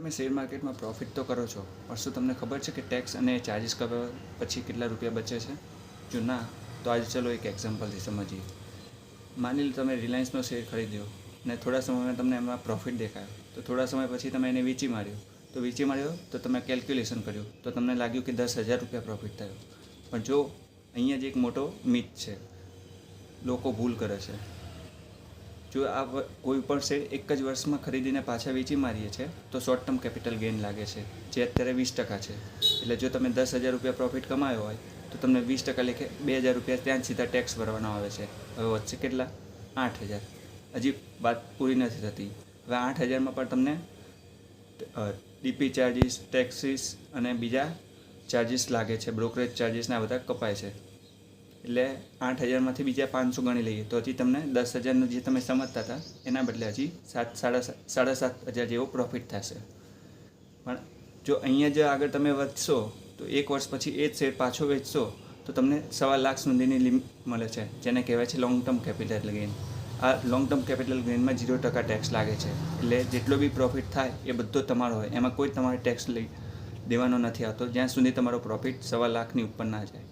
તમે શેર માર્કેટમાં પ્રોફિટ તો કરો છો, પણ શું તમને ખબર છે કે ટેક્સ અને ચાર્જિસ કપાવ્યા પછી કેટલા રૂપિયા બચે છે? જો ના, તો આજે ચલો એક એક્ઝામ્પલથી સમજીએ. માની લો તમે રિલાયન્સનો શેર ખરીદ્યો અને થોડા સમયમાં તમને એમાં પ્રોફિટ દેખાયો, તો થોડા સમય પછી તમે એને વેચી માર્યો તો તમે કેલ્ક્યુલેશન કર્યું તો તમને લાગ્યું કે 10,000 રૂપિયા પ્રોફિટ થયો. પણ જો અહીંયા જ એક મોટો મિથ છે, લોકો ભૂલ કરે છે. જો કોઈ પણ શેર એક જ વર્ષમાં ખરીદીને પાછા વેચી મારીએ છીએ તો શોર્ટ ટર્મ કેપિટલ ગેઇન લાગે છે, જે અત્યારે 20% છે. એટલે જો તમે 10,000 રૂપિયા પ્રોફિટ કમાયો હોય તો તમને 20% લેખે 2,000 રૂપિયા ત્યાં જ સીધા ટેક્સ ભરવાનો આવે છે. હવે વચ્ચે કેટલા? 8,000. હજી વાત પૂરી નથી થતી. હવે 8,000માં પણ તમને ડીપી ચાર્જિસ, ટેક્સીસ અને બીજા ચાર્જિસ લાગે છે, બ્રોકરેજ ચાર્જિસને આ બધા કપાય છે. એટલે 8,000માંથી બીજા 500 ગણી લઈએ તો હજી તમને 10,000નું જે તમે સમજતા હતા એના બદલે હજી 7,500 જેવો પ્રોફિટ થશે. પણ જો અહીંયા જ આગળ તમે વધશો તો એક વર્ષ પછી એ જ શેર પાછો વેચશો તો તમને 1.25 લાખ સુધીની લિમિટ મળે છે, જેને કહેવાય છે લોંગ ટર્મ કેપિટલ ગેઇન. આ લોંગ ટર્મ કેપિટલ ગેઇનમાં 0% ટેક્સ લાગે છે. એટલે જેટલો બી પ્રોફિટ થાય એ બધો તમારો હોય, એમાં કોઈ તમારે ટેક્સ લઈ દેવાનો નથી આવતો જ્યાં સુધી તમારો પ્રોફિટ 1.25 લાખની ઉપર ના જાય.